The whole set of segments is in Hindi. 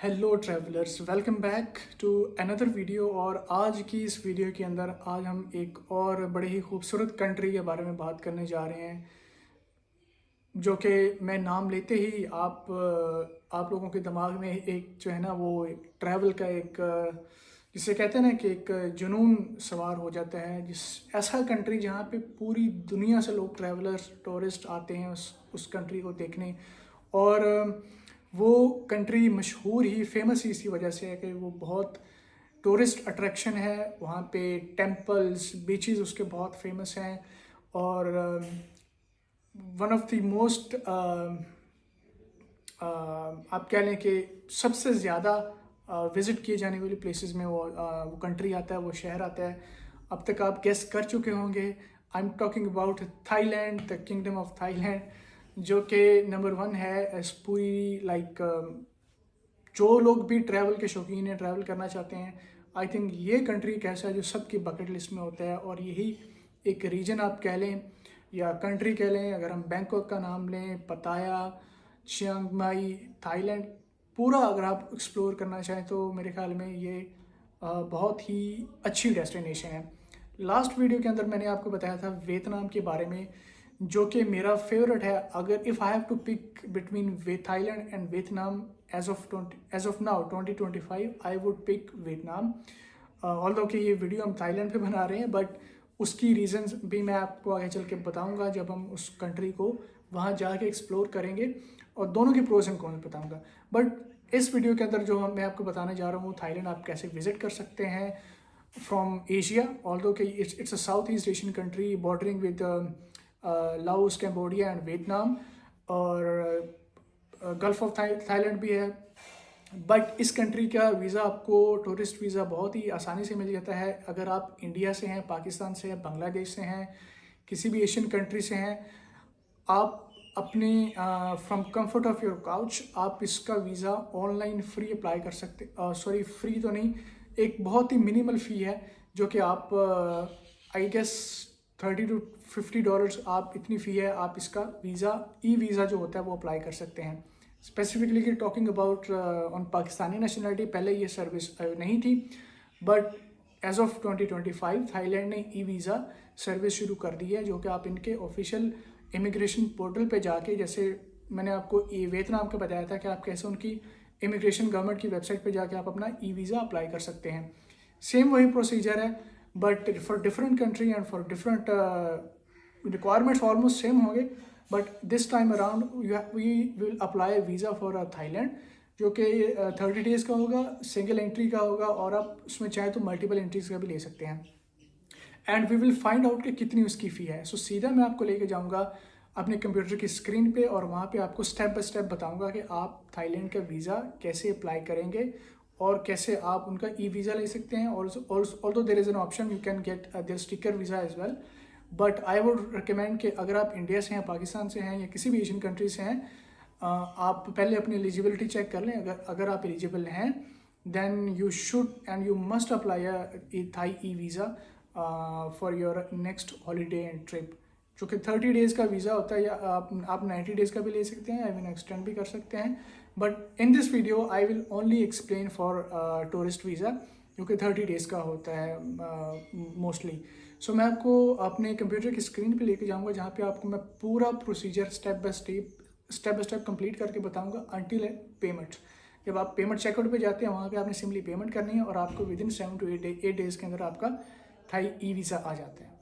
Hello travellers, welcome back to another video. और आज की इस वीडियो के अंदर आज हम एक और बड़े ही खूबसूरत कंट्री के बारे में बात करने जा रहे हैं, जो कि मैं नाम लेते ही आप लोगों के दिमाग में एक जो है ना वो ट्रैवल का एक जिसे कहते हैं ना कि एक जुनून सवार हो जाता है। जिस ऐसा कंट्री जहाँ पे पूरी दुनिया से लोग ट्रैवलर्स टूरिस्ट आते हैं उस कंट्री को देखने। और वो कंट्री मशहूर ही फेमस ही इसी वजह से है कि वो बहुत टूरिस्ट अट्रैक्शन है। वहाँ पे टेम्पल्स बीचेस उसके बहुत फेमस हैं। और वन ऑफ द मोस्ट आप कह लें कि सबसे ज़्यादा विज़िट किए जाने वाली प्लेसेस में वो कंट्री आता है, वो शहर आता है। अब तक आप गेस कर चुके होंगे, I am talking about Thailand, the kingdom of Thailand, जो कि नंबर 1 है इस पूरी जो लोग भी ट्रैवल के शौकीन हैं, ट्रैवल करना चाहते हैं, आई थिंक ये कंट्री एक ऐसा है जो सबकी बकेट लिस्ट में होता है। और यही एक रीजन आप कह लें या कंट्री कह लें, अगर हम बैंकॉक का नाम लें, पताया, चियांग माई, थाईलैंड पूरा अगर आप एक्सप्लोर करना चाहें तो मेरे ख्याल में ये बहुत ही अच्छी डेस्टिनेशन है। लास्ट वीडियो के अंदर मैंने आपको बताया था वियतनाम के बारे में, जो कि मेरा फेवरेट है। अगर if I have to pick between वे Thailand and Vietnam as of now 2025, I would pick Vietnam. Although कि ये वीडियो हम थाईलैंड पे बना रहे हैं, बट उसकी रीजंस भी मैं आपको आगे चल के बताऊंगा जब हम उस कंट्री को वहाँ जाके एक्सप्लोर करेंगे, और दोनों के प्रोज एंड कॉन्स बताऊंगा। बट इस वीडियो के अंदर जो मैं आपको बताने जा रहा हूँ, थाईलैंड आप कैसे विजिट कर सकते हैं फ्रॉम एशिया। ऑल्दो कि it's a south east Asian country bordering with Laos, Cambodia and Vietnam, और गल्फ ऑफ थाईलैंड भी है। बट इस कंट्री का वीज़ा आपको टूरिस्ट वीज़ा बहुत ही आसानी से मिल जाता है। अगर आप इंडिया से हैं, पाकिस्तान से हैं, बांग्लादेश से हैं, किसी भी एशियन कंट्री से हैं, आप अपने from comfort of your couch आप इसका वीज़ा ऑनलाइन फ्री अप्लाई कर सकते। सॉरी, फ्री तो नहीं, एक बहुत ही मिनिमल फ़ी है जो कि आप आई गेस $30 to $50 आप इतनी फ़ी है, आप इसका वीज़ा ई वीज़ा जो होता है वो अप्लाई कर सकते हैं। Specifically talking about on Pakistani nationality, पहले ये सर्विस नहीं थी, बट एज ऑफ 2025 थाईलैंड ने ई वीज़ा सर्विस शुरू कर दी है, जो कि आप इनके ऑफिशियल इमिग्रेशन पोर्टल पे जाके, जैसे मैंने आपको ये वियतनाम का बताया था कि आप कैसे उनकी इमिग्रेशन गवर्नमेंट की वेबसाइट पे जाके आप अपना ई वीज़ा अप्लाई कर सकते हैं। सेम वही प्रोसीजर है, but for different country and for different requirements almost same होंगे। But this time around we will apply visa for Thailand, जो कि 30 डेज़ का होगा, सिंगल एंट्री का होगा, और आप उसमें चाहे तो मल्टीपल एंट्रीज का भी ले सकते हैं। And we will find out कि कितनी उसकी फ़ी है। सो सीधा मैं आपको लेके जाऊंगा अपने कंप्यूटर की स्क्रीन पे, और वहाँ पे आपको स्टेप बाय स्टेप बताऊंगा कि आप थाईलैंड का वीज़ा कैसे अप्लाई करेंगे और कैसे आप उनका ई वीज़ा ले सकते हैं। Also there is an option, you can get their sticker visa as well. But I would recommend कि अगर आप इंडिया से हैं, पाकिस्तान से हैं, या किसी भी एशियन कंट्री से हैं, आप पहले अपनी एलिजिबिलिटी चेक कर लें। अगर आप एलिजिबल हैं, then you should and you must apply Thai e visa for your next holiday and trip, जो कि 30 डेज़ का वीज़ा होता है, या आप 90 डेज़ का भी ले सकते हैं, आई मीन एक्सटेंड भी कर सकते हैं। But in this video I will only explain for tourist visa, जो कि 30 डेज़ का होता है मोस्टली। सो मैं आपको अपने कंप्यूटर की स्क्रीन पे लेके जाऊंगा, जहाँ पे आपको मैं पूरा procedure step by step complete करके बताऊंगा अंटिल पेमेंट। जब आप पेमेंट चेकआउट पे जाते हैं, वहाँ पे आपने सिंपली पेमेंट करनी है, और आपको विद इन 7 to 8 डेज़ के अंदर आपका थाई ई वीज़ा आ जाता है।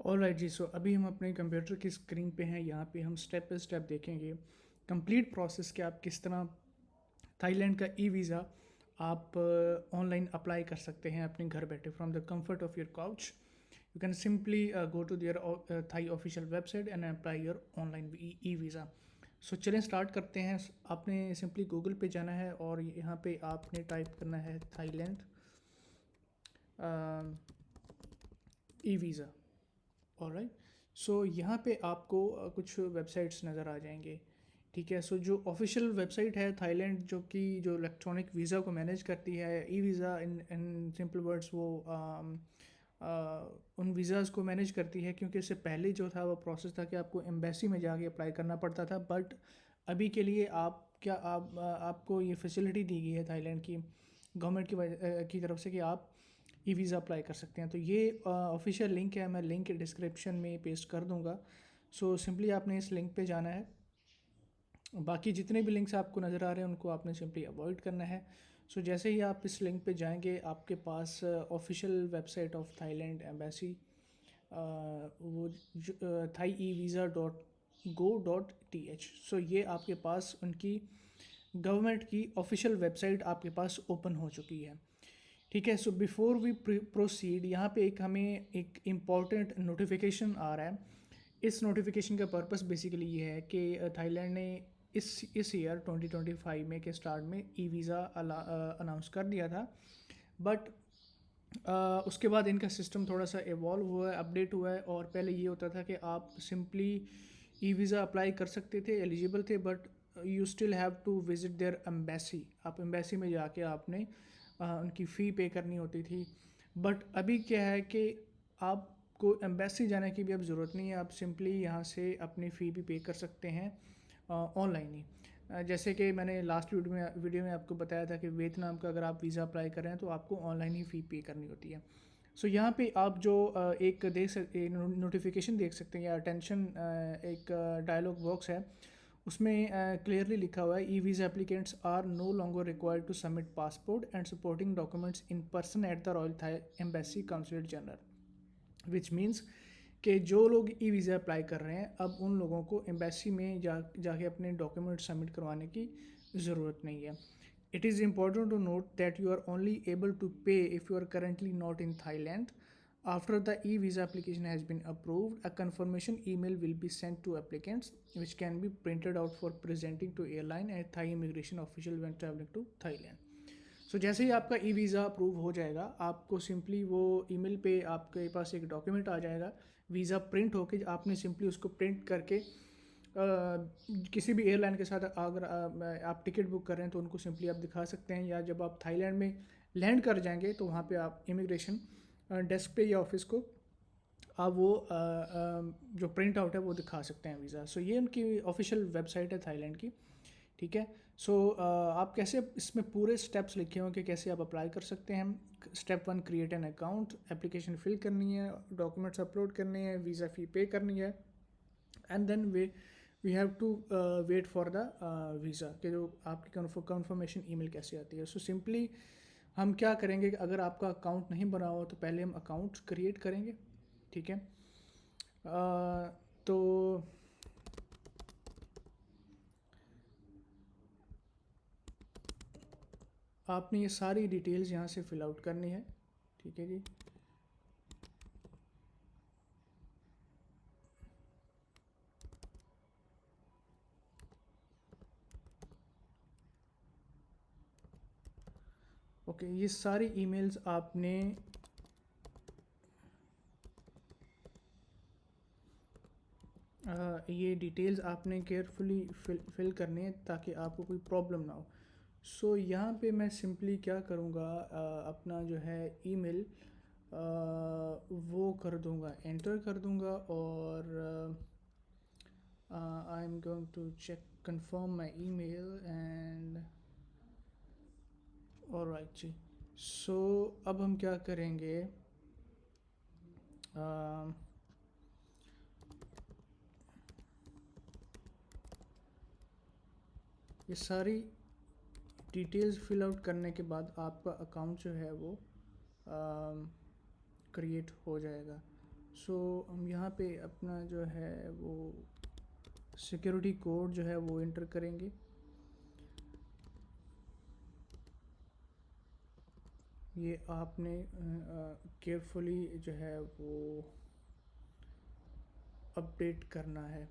ऑल राइट जी, सो अभी हम अपने कंप्यूटर की स्क्रीन पे हैं। यहाँ पे हम स्टेप बाय स्टेप देखेंगे कंप्लीट प्रोसेस कि आप किस तरह थाईलैंड का ई वीज़ा आप ऑनलाइन अप्लाई कर सकते हैं अपने घर बैठे from the comfort of your couch. You can simply go to their Thai official website and apply your online e visa. So चलें स्टार्ट करते हैं। आपने सिंपली गूगल पे जाना है, और यहाँ पे आपने टाइप करना है थाईलैंड ई वीज़ा। ऑलराइट, सो यहाँ पे आपको कुछ वेबसाइट्स नज़र आ जाएंगे। ठीक है, सो जो ऑफिशियल वेबसाइट है थाईलैंड, जो कि जो इलेक्ट्रॉनिक वीज़ा को मैनेज करती है, e visa in simple words, वो उन वीज़ाज़ को मैनेज करती है। क्योंकि इससे पहले जो था वो प्रोसेस था कि आपको एम्बेसी में जाके अप्लाई करना पड़ता था, बट अभी के लिए आप क्या आपको ये फैसिलिटी दी गई है थाईलैंड की गवर्नमेंट की तरफ से कि आप ई वीज़ा अप्लाई कर सकते हैं। तो ये ऑफिशियल लिंक है, मैं लिंक डिस्क्रिप्शन में पेस्ट कर दूंगा। सो सिंपली आपने इस लिंक पे जाना है। बाकी जितने भी लिंक्स आपको नज़र आ रहे हैं उनको आपने सिंपली अवॉइड करना है। सो जैसे ही आप इस लिंक पे जाएंगे आपके पास official website of Thailand embassy, वो thaievisa.go.th। सो ये आपके पास उनकी गवर्नमेंट की ऑफिशियल वेबसाइट आपके पास ओपन हो चुकी है। ठीक है। सो बिफोर वी प्रोसीड, यहाँ पे हमें एक इम्पॉर्टेंट नोटिफिकेशन आ रहा है। इस नोटिफिकेशन का पर्पस बेसिकली ये है कि थाईलैंड ने इस ईयर 2025 में के स्टार्ट में ई वीज़ा अनाउंस कर दिया था। बट उसके बाद इनका सिस्टम थोड़ा सा इवॉल्व हुआ है, अपडेट हुआ है। और पहले ये होता था कि आप सिंपली ई वीज़ा अप्लाई कर सकते थे, एलिजिबल थे, but you still have to visit their embassy. आप एम्बेसी में जाके आपने उनकी फ़ी पे करनी होती थी। बट अभी क्या है कि आपको एम्बेसी जाने की भी अब ज़रूरत नहीं है, आप सिंपली यहाँ से अपनी फ़ी भी पे कर सकते हैं ऑनलाइन ही। जैसे कि मैंने लास्ट वीडियो में आपको बताया था कि वियतनाम का अगर आप वीज़ा अप्लाई कर रहे हैं तो आपको ऑनलाइन ही फ़ी पे करनी होती है। सो यहाँ पे आप जो एक नोटिफिकेशन देख सकते हैं या अटेंशन, एक डायलॉग बॉक्स है, उसमें क्लियरली लिखा हुआ है e visa applicants are no longer required to submit passport and supporting documents in person at the royal Thai embassy consulate general, which means कि जो लोग ई वीज़ा अप्लाई कर रहे हैं अब उन लोगों को एम्बेसी में जाके अपने डॉक्यूमेंट सबमिट करवाने की ज़रूरत नहीं है। It is important to note that you are only able to pay if you are currently not in Thailand. After the e-visa application has been approved, a confirmation email will be sent to applicants, which can be printed out for presenting to airline and Thai immigration official when traveling to Thailand. सो जैसे ही आपका ई वीज़ा अप्रूव हो जाएगा, आपको सिंपली वो ईमेल पे आपके पास एक डॉक्यूमेंट आ जाएगा, वीज़ा प्रिंट होके आपने सिंपली उसको प्रिंट करके किसी भी एयरलाइन के साथ अगर आप टिकट बुक कर रहे हैं तो उनको सिंपली आप दिखा सकते हैं। या जब आप थाईलैंड में लैंड कर जाएंगे तो वहाँ पे आप इमिग्रेशन डेस्क पे या ऑफिस को आप वो जो प्रिंट आउट है वो दिखा सकते हैं वीज़ा। सो ये उनकी ऑफिशियल वेबसाइट है थाईलैंड की। ठीक है। सो आप कैसे इसमें पूरे स्टेप्स लिखे हों कि कैसे आप अप्लाई कर सकते हैं। Step 1, create an account, application fill करनी है, डॉक्यूमेंट्स अपलोड करने हैं, वीज़ा फ़ी पे करनी है, and then we have to wait for the visa कि जो आपकी कन्फर्मेशन ईमेल कैसे आती है। सो सिंपली हम क्या करेंगे कि अगर आपका अकाउंट नहीं बना हो तो पहले हम अकाउंट क्रिएट करेंगे। ठीक है। तो आपने ये सारी डिटेल्स यहाँ से फिल आउट करनी है। ठीक है जी। ओके, ये सारी ईमेल्स आपने ये डिटेल्स आपने केयरफुली फिल करनी है ताकि आपको कोई प्रॉब्लम ना हो। सो यहाँ पे मैं सिंपली क्या करूँगा, अपना जो है ईमेल वो कर दूँगा, एंटर कर दूँगा, और I am going to check confirm my email and alright जी। सो अब हम क्या करेंगे, ये सारी डिटेल्स फिल आउट करने के बाद आपका अकाउंट जो है वो क्रिएट हो जाएगा। सो हम यहाँ पे अपना जो है वो सिक्योरिटी कोड जो है वो इंटर करेंगे। ये आपने केयरफुली जो है वो अपडेट करना है।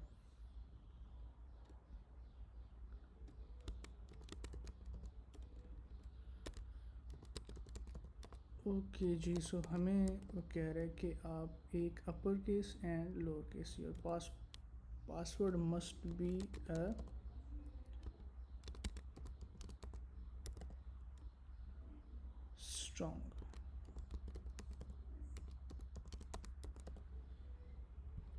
ओके जी। सो हमें वो कह रहे हैं कि आप एक upper case and lower case, your password must be a strong.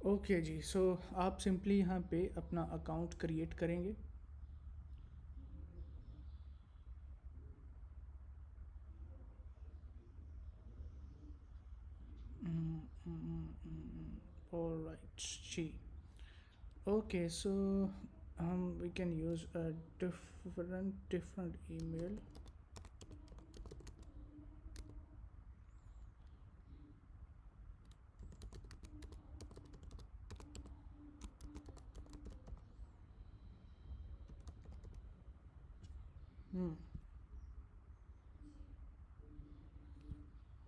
Okay जी। सो आप सिंपली यहाँ पे अपना अकाउंट क्रिएट करेंगे। All right, जी. Okay, so we can use a different email.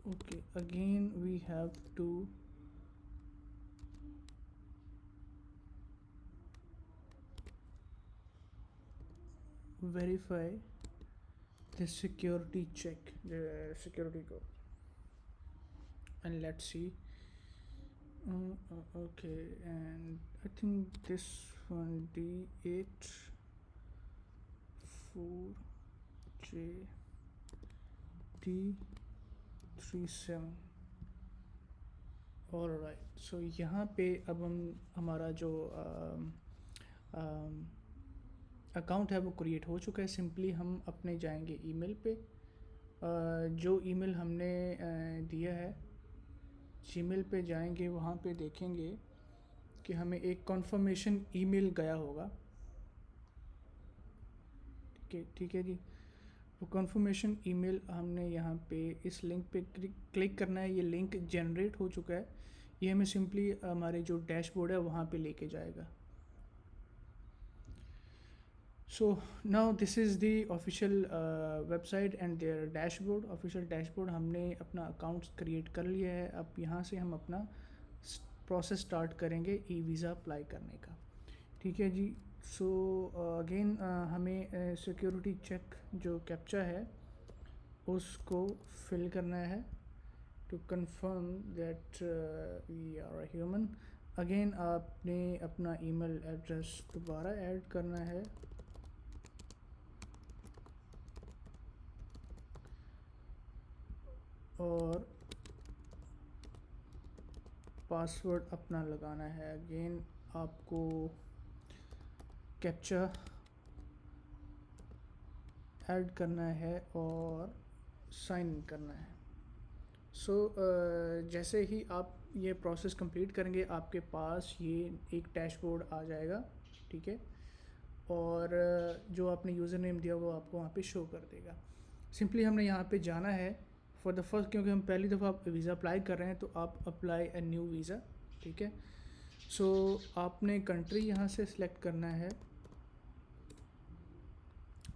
Okay, again we have to verify the security check, the security code, and let's see. Okay, and I think this one D8 4J D37. All right, so यहाँ पे अब हम हमारा जो अकाउंट है वो क्रिएट हो चुका है. सिंपली हम अपने जाएंगे ईमेल पे. जो ईमेल हमने दिया है जीमेल पे जाएंगे, वहाँ पे देखेंगे कि हमें एक कॉन्फर्मेशन ईमेल गया होगा. ठीक है जी. वो कॉन्फर्मेशन ईमेल हमने यहाँ पे इस लिंक पे क्लिक करना है. ये लिंक जनरेट हो चुका है. ये हमें सिंपली हमारे जो डैशबोर्ड है वहाँ पे लेके जाएगा. So now this is the official website and their dashboard. Official dashboard हमने अपना अकाउंट क्रिएट कर लिया है. अब यहाँ से हम अपना प्रोसेस स्टार्ट करेंगे ई वीज़ा अप्लाई करने का. ठीक है जी. सो अगेन हमें सिक्योरिटी चेक जो कैप्चा है उसको फिल करना है to confirm that we are a human. Again आपने अपना ईमेल एड्रेस दोबारा ऐड करना है और पासवर्ड अपना लगाना है. अगेन आपको कैप्चा ऐड करना है और साइन इन करना है. सो जैसे ही आप ये प्रोसेस कंप्लीट करेंगे आपके पास ये एक डैशबोर्ड आ जाएगा. ठीक है. और जो आपने यूज़र नेम दिया वो आपको वहाँ पे शो कर देगा. सिंपली हमने यहाँ पे जाना है फॉर द फर्स्ट, क्योंकि हम पहली दफ़ा वीज़ा अप्लाई कर रहे हैं तो आप अप्लाई अ न्यू वीज़ा. ठीक है. सो आपने कंट्री यहाँ से सिलेक्ट करना है,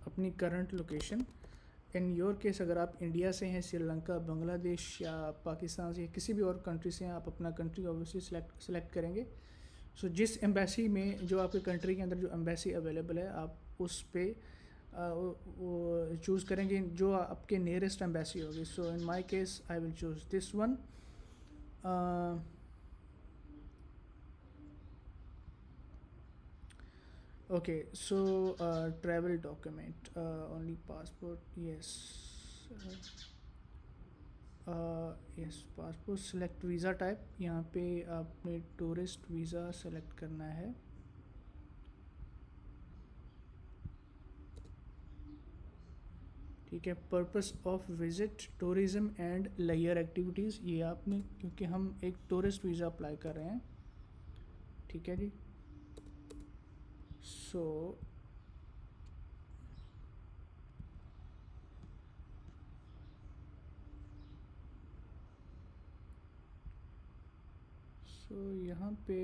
अपनी current location. In your case अगर आप इंडिया से हैं, श्रीलंका, बांग्लादेश या पाकिस्तान से, किसी भी और कंट्री से हैं, आप अपना कंट्री ऑब्वियसली सेलेक्ट करेंगे. सो जिस एम्बेसी में, जो आपके कंट्री के अंदर जो एम्बेसी अवेलेबल है, आप उस पर वो चूज़ करेंगे जो आपके नियरेस्ट एम्बेसी होगी. So in my case I will choose this one. Okay, so travel document, only passport, yes. Yes, passport. Select visa type. यहाँ पे आपने टूरिस्ट वीज़ा सेलेक्ट करना है. ठीक है. Purpose of visit tourism and layer activities, ये आपने, क्योंकि हम एक टूरिस्ट वीज़ा अप्लाई कर रहे हैं. ठीक है जी. सो यहाँ पे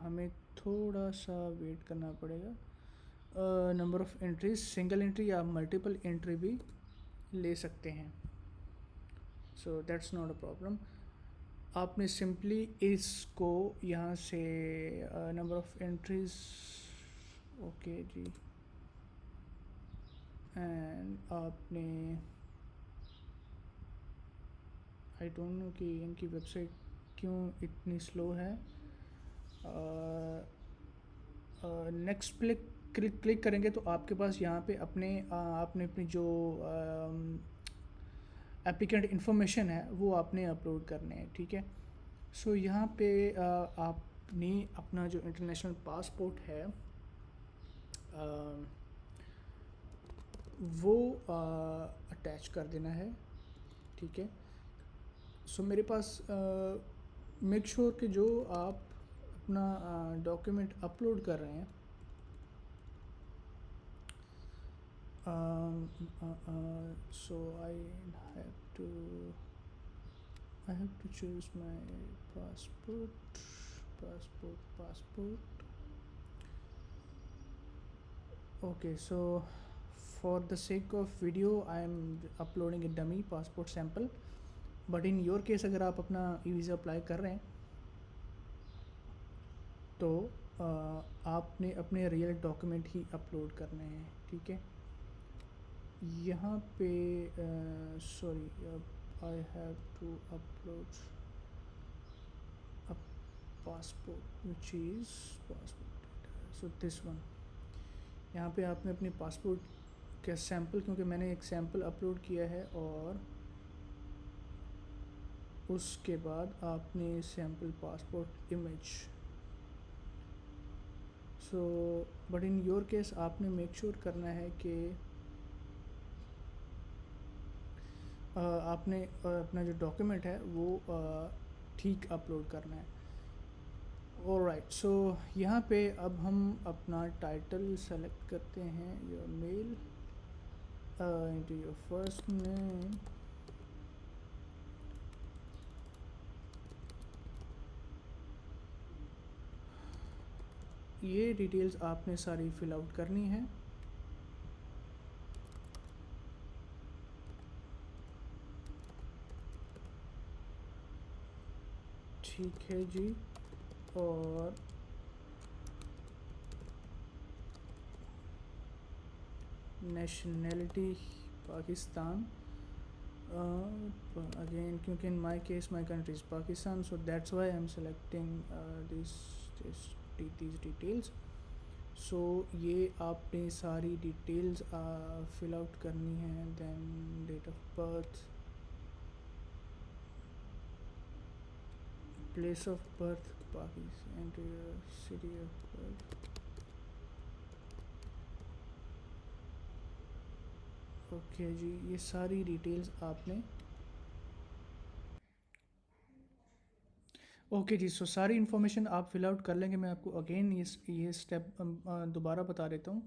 हमें थोड़ा सा वेट करना पड़ेगा. Number of entries, single entry या मल्टीपल एंट्री भी ले सकते हैं. So that's not a problem. आपने सिंपली इसको यहाँ से नंबर ऑफ़ एंट्रीज, ओके जी, एंड आपने, आई डोंट नो कि इनकी वेबसाइट क्यों इतनी स्लो है. नेक्स्ट पे क्लिक करेंगे तो आपके पास यहाँ पे आपने अपनी जो एप्लीकेंट इन्फॉर्मेशन है वो आपने अपलोड करने हैं. ठीक है. सो यहाँ पे आपने अपना जो इंटरनेशनल पासपोर्ट है वो अटैच कर देना है. ठीक है. सो मेरे पास मेक श्योर कि जो आप अपना डॉक्यूमेंट अपलोड कर रहे हैं so have to I have to choose my passport. Okay, so for the sake of video I am uploading a dummy passport sample, but in your case अगर आप अपना ई वीज़ा अप्लाई कर रहे हैं तो आपने अपने रियल डॉक्यूमेंट ही अपलोड करने हैं, ठीक है। यहाँ पे sorry I have to upload a passport which is passport data, so this one। यहाँ पे आपने अपने पासपोर्ट का सैम्पल, क्योंकि मैंने एक सैम्पल अपलोड किया है, और उसके बाद आपने sample passport image. So but in your case आपने मेक श्योर करना है कि आपने अपना जो डॉक्यूमेंट है वो ठीक अपलोड करना है। ऑलराइट, सो यहाँ पे अब हम अपना टाइटल सेलेक्ट करते हैं, your mail into your first name, ये डिटेल्स आपने सारी फिल आउट करनी है। ठीक है जी, और नेशनैलिटी पाकिस्तान, अगेन क्योंकि in my case my country is Pakistan, so that's why I am selecting these details। So ये आपने सारी डिटेल्स फिल आउट करनी है। Then date of birth, place of birth Pakistan, city of birth, okay जी, ये सारी डिटेल्स आपने ओके जी। सो सारी इन्फॉर्मेशन आप फिल आउट कर लेंगे। मैं आपको अगेन ये स्टेप दोबारा बता देता हूँ।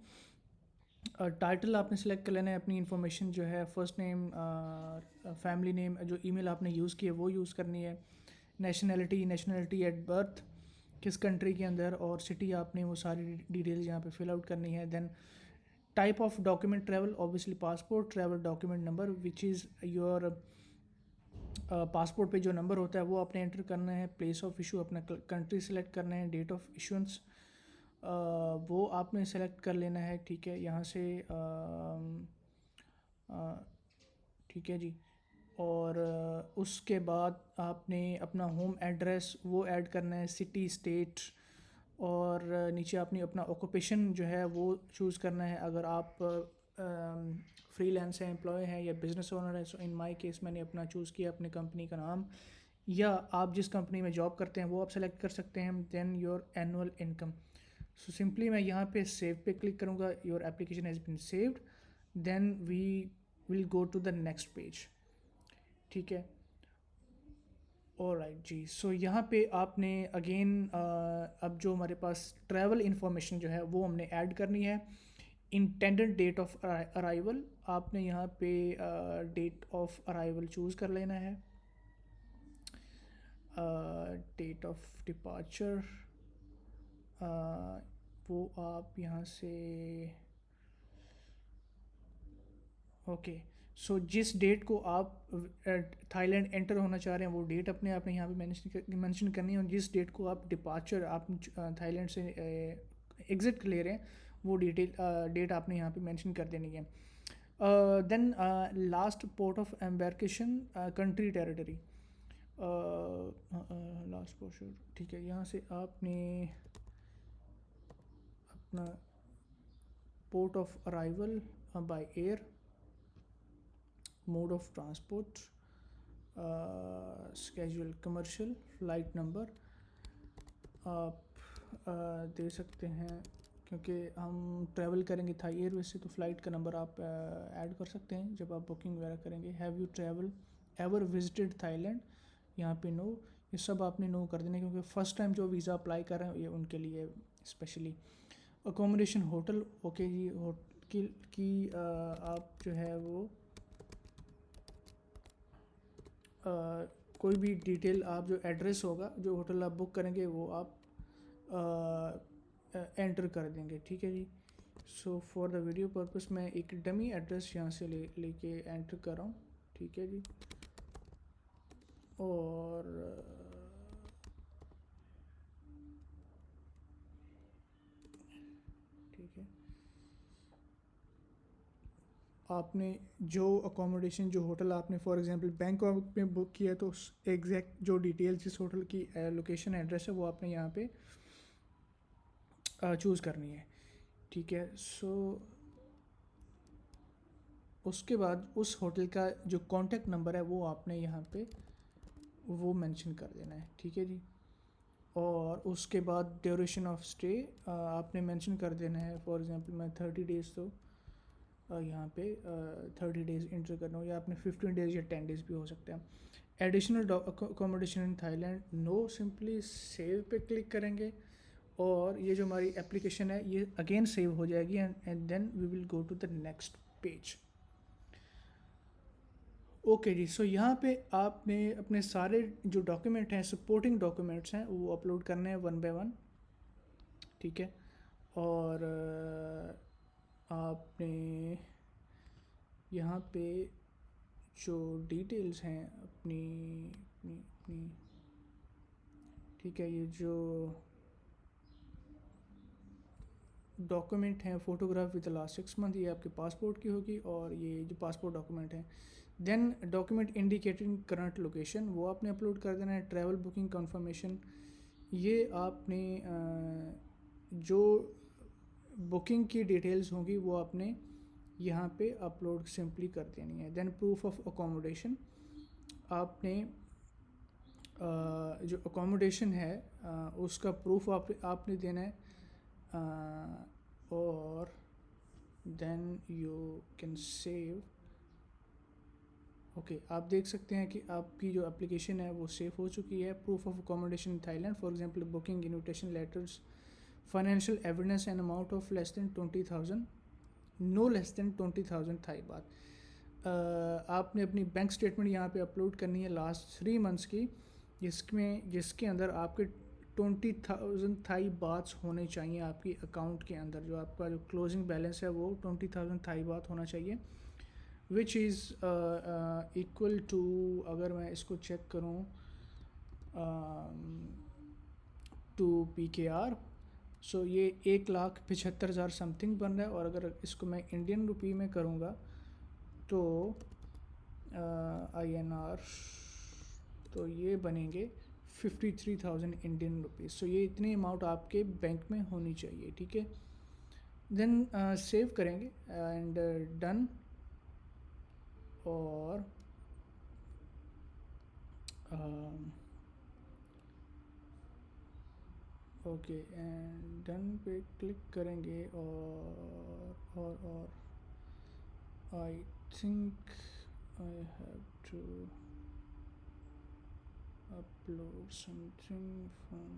टाइटल आपने सेलेक्ट कर लेना है, अपनी इन्फॉर्मेशन जो है, फर्स्ट नेम, फैमिली नेम, जो ईमेल आपने यूज़ की है वो यूज़ करनी है। नेशनैलिटी एट बर्थ, किस कंट्री के अंदर, और सिटी आपने वो सारी डिटेल्स यहाँ पे फिल आउट करनी है। Then type of document, travel, obviously passport, travel document number which is your passport पे जो नंबर होता है वो आपने एंटर करना है। प्लेस ऑफ इशू, अपना कंट्री सेलेक्ट करना है। डेट ऑफ इशुएंस वो आपने सेलेक्ट कर लेना है, ठीक है, यहाँ से, ठीक है जी। और उसके बाद आपने अपना होम एड्रेस वो ऐड करना है, सिटी, स्टेट, और नीचे आपने अपना ऑक्यूपेशन जो है वो चूज़ करना है। अगर आप फ्रीलांस है, एम्प्लॉय है, या बिज़नेस ओनर है, सो इन माय केस मैंने अपना चूज़ किया अपने कंपनी का नाम, या आप जिस कंपनी में जॉब करते हैं वो आप सेलेक्ट कर सकते हैं। Then your annual income. So simply मैं यहाँ पे सेव पे क्लिक करूँगा, your application has been saved. Then we will go to the next page, ठीक है। ऑलराइट जी, सो यहाँ पे आपने अगेन अब जो हमारे पास ट्रैवल इन्फॉर्मेशन जो है वो हमने ऐड करनी है। इंटेंडेड डेट ऑफ अराइवल, आपने यहाँ पे डेट ऑफ अराइवल चूज़ कर लेना है। डेट ऑफ डिपार्चर वो आप यहाँ से, ओके, सो जिस डेट को आप थाईलैंड एंटर होना चाह रहे हैं वो डेट अपने आपने यहाँ पे मेंशन करनी है, और जिस डेट को आप डिपार्चर आप थाईलैंड से एग्ज़िट ले रहे हैं वो डेट आपने यहाँ पे मेंशन कर देनी है। Then last port of embarkation, country, territory, last portion, ठीक है। यहाँ से आपने अपना port of arrival by air, mode of transport, schedule commercial, flight number आप दे सकते हैं, क्योंकि हम ट्रैवल करेंगे थाई एयरवेज से तो फ़्लाइट का नंबर आप ऐड कर सकते हैं जब आप बुकिंग वगैरह करेंगे। Have you travel ever visited Thailand, यहाँ पे नो, ये सब आपने नो कर देना, क्योंकि फ़र्स्ट टाइम जो वीज़ा अप्लाई कर रहे हैं ये उनके लिए स्पेशली। अकोमोडेशन होटल, ओके जी, होटल की आप जो है वो कोई भी डिटेल, आप जो एड्रेस होगा जो होटल आप बुक करेंगे वो आप एंटर कर देंगे, ठीक है जी। So for the video purpose मैं एक डमी एड्रेस यहाँ से लेके एंटर कर रहा हूँ, ठीक है जी। और ठीक है, आपने जो अकोमोडेशन जो होटल आपने फॉर एग्जांपल बैंकॉक में बुक किया तो एग्जैक्ट जो डिटेल जिस होटल की लोकेशन एड्रेस है वो आपने यहाँ पे चूज़ करनी है, ठीक है। सो उसके बाद उस होटल का जो कॉन्टैक्ट नंबर है वो आपने यहाँ पे वो मेंशन कर देना है, ठीक है जी। और उसके बाद ड्यूरेशन ऑफ स्टे आपने मेंशन कर देना है। फॉर एग्जांपल मैं 30 डेज़ तो यहाँ पे 30 डेज़ इंटर करना हो, या आपने 15 डेज़ या 10 डेज़ भी हो सकता है। Additional accommodation in Thailand, no, simply save पे क्लिक करेंगे और ये जो हमारी एप्लीकेशन है ये अगेन सेव हो जाएगी and then we will go to the next page. Okay जी, सो यहाँ पे आपने अपने सारे जो डॉक्यूमेंट हैं, सपोर्टिंग डॉक्यूमेंट्स हैं, वो अपलोड करने हैं वन बाय वन, ठीक है। और आपने यहाँ पे जो डिटेल्स हैं अपनी अपनी अपनी ठीक है, ये जो डॉक्यूमेंट हैं, photograph with the last 6 month, ये आपके पासपोर्ट की होगी, और ये जो पासपोर्ट डॉक्यूमेंट हैं। Then document indicating current location, वो आपने अपलोड कर देना है। ट्रैवल बुकिंग कंफर्मेशन, ये आपने जो बुकिंग की डिटेल्स होंगी वो आपने यहाँ पे अपलोड सिंपली कर देनी है। देन प्रूफ ऑफ अकोमोडेशन, आपने जो अकोमोडेशन है उसका प्रूफ आपने देना है, और then you can save. Okay, आप देख सकते हैं कि आपकी जो एप्लीकेशन है वो सेव हो चुकी है। Proof of accommodation in Thailand, for example booking invitation letters, financial evidence and amount of less than 20,000, no less than 20,000 Thai baht. आपने अपनी बैंक स्टेटमेंट यहाँ पे अपलोड करनी है लास्ट 3 मंथ्स की, जिसके अंदर आपके 20,000 थाई बात्स होने चाहिए आपकी अकाउंट के अंदर। जो आपका जो क्लोजिंग बैलेंस है वो 20,000 थाई बात होना चाहिए, विच इज़ इक्वल टू, अगर मैं इसको चेक करूँ टू PKR, सो ये 1,75,000 समथिंग बन रहा है। और अगर इसको मैं इंडियन रुपी में करूँगा तो INR, तो ये बनेंगे 53,000 इंडियन रुपीज़। सो ये इतनी अमाउंट आपके बैंक में होनी चाहिए, ठीक है। देन सेव करेंगे एंड डन, और ओके एंड डन पे क्लिक करेंगे। और I think I have to upload something from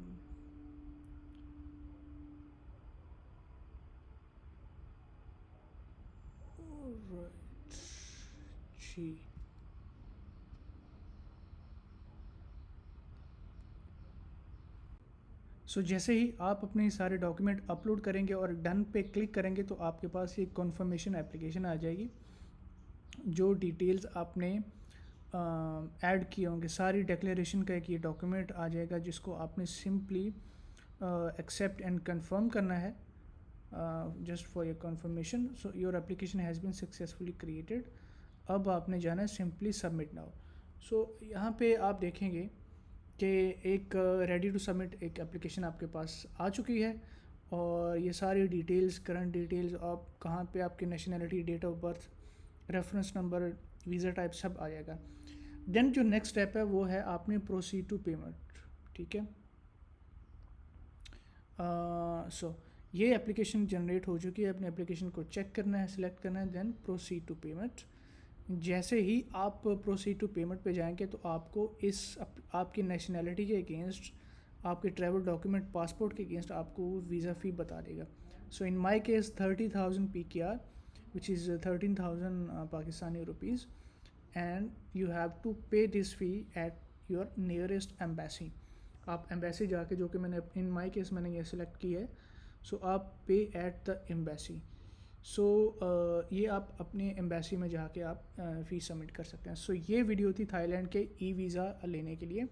alright जी। सो जैसे ही आप अपने सारे डॉक्यूमेंट अपलोड करेंगे और डन पे क्लिक करेंगे तो आपके पास ये कॉन्फर्मेशन एप्लीकेशन आ जाएगी। जो डिटेल्स आपने ऐड किए होंगे, सारी डिक्लेरेशन का एक ये डॉक्यूमेंट आ जाएगा, जिसको आपने सिंपली एक्सेप्ट एंड कंफर्म करना है, just for your confirmation. So your application has been successfully created. अब आपने जाना है सिंपली सबमिट नाउ। सो यहाँ पे आप देखेंगे कि एक रेडी टू सबमिट एक एप्लीकेशन आपके पास आ चुकी है, और ये सारी डिटेल्स, करंट डिटेल्स, आप कहाँ पे आपकी nationality, date of birth, reference number, visa type सब आ जाएगा। देन जो नेक्स्ट स्टेप है वो है आपने प्रोसीड टू पेमेंट, ठीक है। सो ये एप्लीकेशन जनरेट हो चुकी है, अपने एप्लीकेशन को चेक करना है, सिलेक्ट करना है, देन प्रोसीड टू पेमेंट। जैसे ही आप प्रोसीड टू पेमेंट पे जाएंगे तो आपको आपकी नेशनैलिटी के अगेंस्ट, आपके ट्रैवल डॉक्यूमेंट, पासपोर्ट के अगेंस्ट आपको वीज़ा फ़ी बता देगा. सो इन my case 30,000 PKR which is 13,000 Pakistani rupees, and you have to pay this fee at your nearest embassy. आप एम्बेसी जाके, जो कि मैंने इन माई केस मैंने ये सिलेक्ट की है, सो आप पे एट द एम्बेसी. सो ये आप अपने एम्बेसी में जाके आप फ़ीस सबमिट कर सकते हैं. सो ये वीडियो थी थाईलैंड के ई वीज़ा लेने के लिए.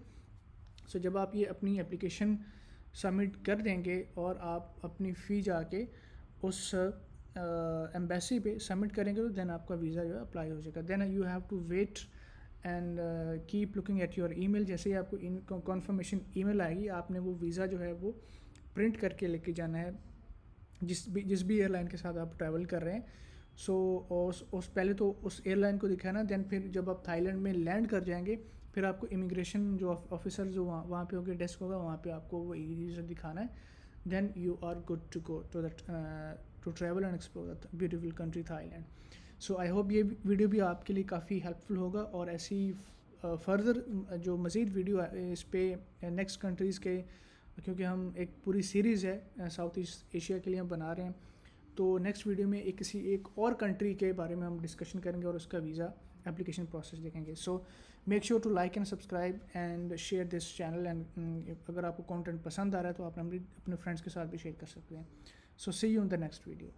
सो जब आप ये अपनी एप्लीकेशन सबमिट कर देंगे और आप अपनी फ़ी जाके उस एम्बेसी पे सबमिट करेंगे तो देन आपका वीज़ा जो है अप्लाई हो जाएगा. Then you have to wait and keep looking at your email. जैसे ही आपको कॉन्फर्मेशन ईमेल आएगी, आपने वो वीज़ा जो है वो प्रिंट करके लेके जाना है जिस भी एयरलाइन के साथ आप ट्रैवल कर रहे हैं. सो उस पहले तो उस एयरलाइन को दिखाना, देन फिर जब आप थाईलैंड में लैंड कर जाएंगे फिर आपको इमिग्रेशन जो ऑफिसर जो वहाँ पे होकर डेस्क होगा, वहाँ पे आपको वो वीज़ा दिखाना है. Then you are good to go to that to travel and explore that beautiful country Thailand. So I hope ये वीडियो भी आपके लिए काफ़ी हेल्पफुल होगा, और ऐसी फर्दर जो मज़ीद वीडियो है इस पे नेक्स्ट कंट्रीज़ के, क्योंकि हम एक पूरी सीरीज़ है साउथ ईस्ट एशिया के लिए हम बना रहे हैं, तो नेक्स्ट वीडियो में एक और कंट्री के बारे में हम डिस्कशन करेंगे और उसका वीज़ा एप्लीकेशन प्रोसेस देखेंगे. So make sure to like and subscribe and share this channel. And अगर आपको कंटेंट पसंद आ रहा है तो आप अपने फ्रेंड्स के साथ भी शेयर कर सकते हैं. So see you in the next video.